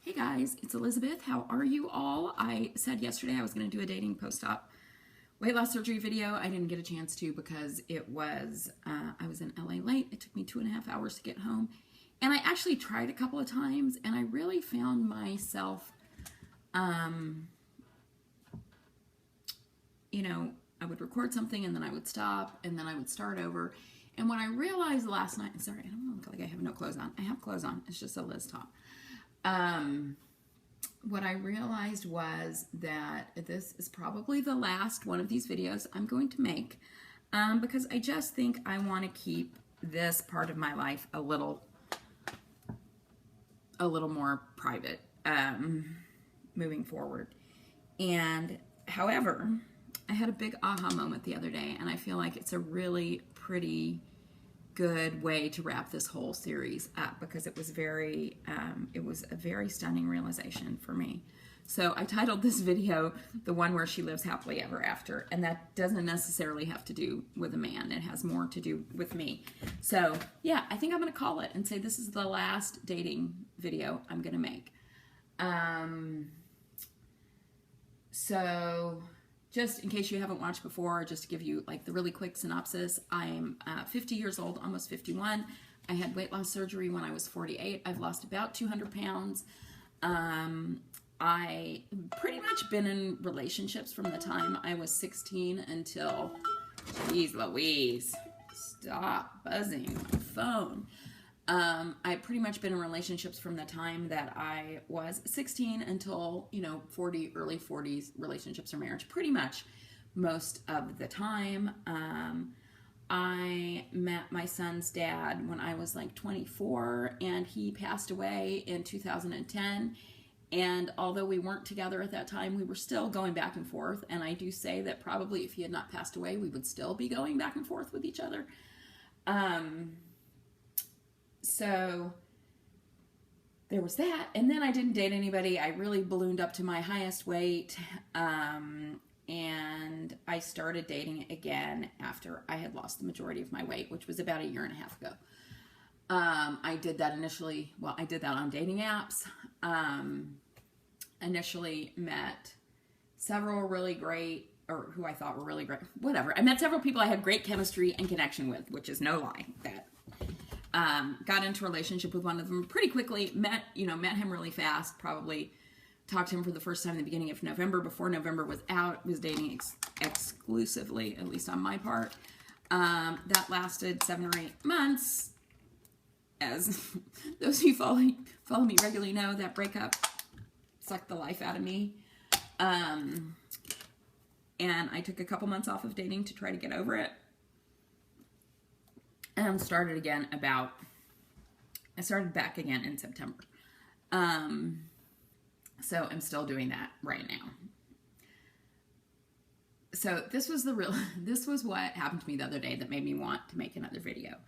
Hey guys, it's Elizabeth. How are you all? I said yesterday I was going to do a dating post-op weight loss surgery video. I didn't get a chance to because it was, I was in LA late. It took me 2.5 hours to get home. And I actually tried a couple of times and I really found myself, I would record something and then I would stop and then I would start over. And when I realized last night, sorry, I don't look like I have no clothes on. I have clothes on. It's just a Liz top. What I realized was that this is probably the last one of these videos I'm going to make because I just think I want to keep this part of my life a little more private moving forward. And however, I had a big aha moment the other day, and I feel like it's a really pretty good way to wrap this whole series up because it was a very stunning realization for me. So I titled this video the one where she lives happily ever after, and that doesn't necessarily have to do with a man. It has more to do with me. So yeah, I think I'm gonna call it and say this is the last dating video I'm gonna make. So just in case you haven't watched before, just to give you like the really quick synopsis, I'm 50 years old, almost 51. I had weight loss surgery when I was 48. I've lost about 200 pounds. I pretty much been in relationships from the time I was 16 until, geez Louise, stop buzzing my phone. I've pretty much been in relationships from the time that I was 16 until, 40, early 40s, relationships or marriage, pretty much most of the time. I met my son's dad when I was like 24, and he passed away in 2010. And although we weren't together at that time, we were still going back and forth. And I do say that probably if he had not passed away, we would still be going back and forth with each other. So there was that. And then I didn't date anybody. I really ballooned up to my highest weight. And I started dating again after I had lost the majority of my weight, which was about 1.5 years ago. I did that initially, I did that on dating apps. Initially met several really great, or who I thought were really great, whatever. I met several people I had great chemistry and connection with, which is no lie. That got into a relationship with one of them pretty quickly, met him really fast, probably talked to him for the first time in the beginning of November, before November was out, was dating exclusively, at least on my part. That lasted 7 or 8 months. As those who follow me regularly know, that breakup sucked the life out of me. And I took a couple months off of dating to try to get over it. And started back again in September. So I'm still doing that right now. So this was what happened to me the other day that made me want to make another video.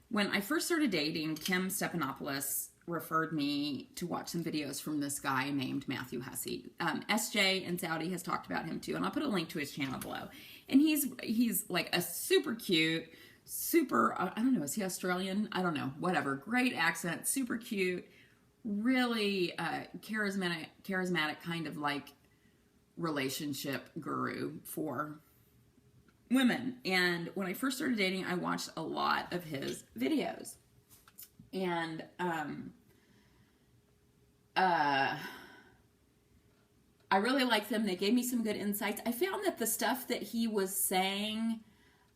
When I first started dating, Kim Stephanopoulos referred me to watch some videos from this guy named Matthew Hussey. SJ and Saudi has talked about him too, and I'll put a link to his channel below. And he's like a super cute, I don't know, is he Australian? I don't know, whatever. Great accent, super cute, really charismatic kind of like relationship guru for women. And when I first started dating, I watched a lot of his videos. And I really liked them. They gave me some good insights. I found that the stuff that he was saying,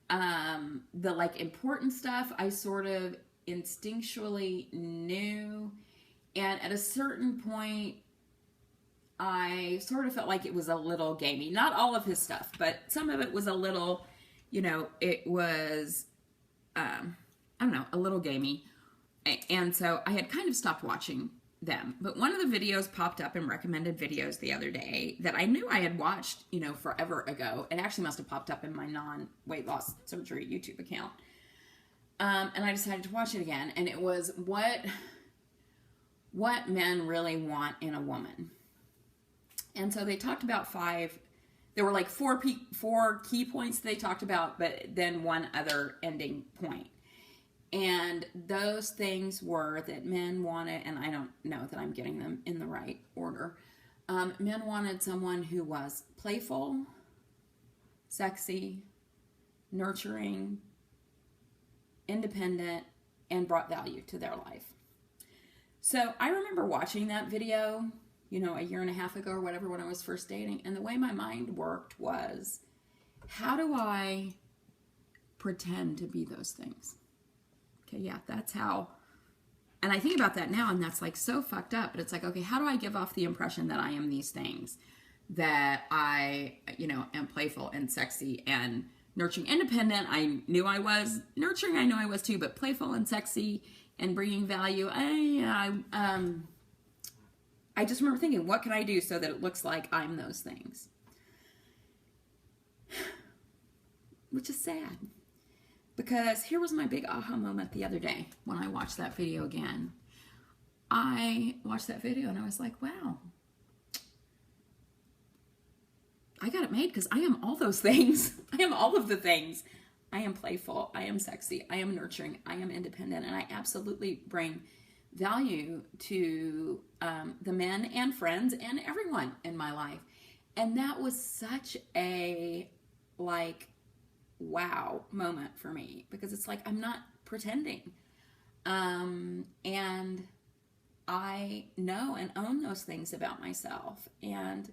the like important stuff, I sort of instinctually knew. And at a certain point, I sort of felt like it was a little gamey. Not all of his stuff, but some of it was a little, it was, I don't know, a little gamey. And so I had kind of stopped watching them. But one of the videos popped up in recommended videos the other day that I knew I had watched, forever ago. It actually must have popped up in my non-weight loss surgery YouTube account. And I decided to watch it again. And it was what men really want in a woman. And so they talked about 5, there were like 4 key points they talked about, but then one other ending point. And those things were that men wanted, and I don't know that I'm getting them in the right order. Men wanted someone who was playful, sexy, nurturing, independent, and brought value to their life. So I remember watching that video, you know, a year and a half ago or whatever when I was first dating. And the way my mind worked was, how do I pretend to be those things? Okay, yeah, that's how. And I think about that now, and that's like so fucked up. But it's like, okay, how do I give off the impression that I am these things? That I, you know, am playful and sexy and nurturing, independent. I knew I was nurturing. I know I was too, but playful and sexy and bringing value. I just remember thinking, what can I do so that it looks like I'm those things? Which is sad. Because here was my big aha moment the other day when I watched that video again. I watched that video and I was like, wow, I got it made because I am all those things. I am all of the things. I am playful. I am sexy. I am nurturing. I am independent. And I absolutely bring value to the men and friends and everyone in my life. And that was such a, like, wow moment for me, because it's like, I'm not pretending. And I know and own those things about myself. And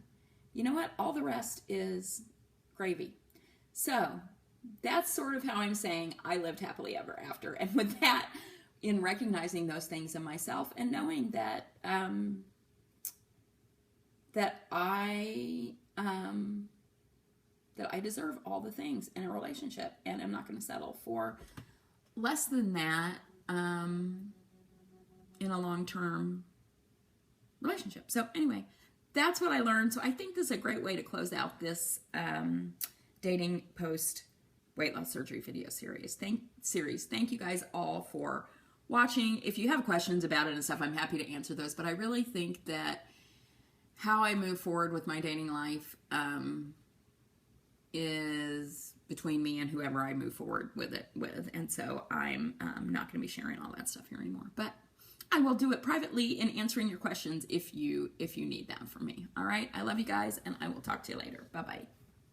you know what? All the rest is gravy. So that's sort of how I'm saying I lived happily ever after. And with that, in recognizing those things in myself and knowing that, that I deserve all the things in a relationship, and I'm not going to settle for less than that in a long-term relationship. So anyway, that's what I learned. So I think this is a great way to close out this dating post weight loss surgery video series. Thank you guys all for watching. If you have questions about it and stuff, I'm happy to answer those. But I really think that how I move forward with my dating life is between me and whoever I move forward with it with. And so I'm not going to be sharing all that stuff here anymore. But I will do it privately in answering your questions if you need them from me. All right. I love you guys, and I will talk to you later. Bye-bye.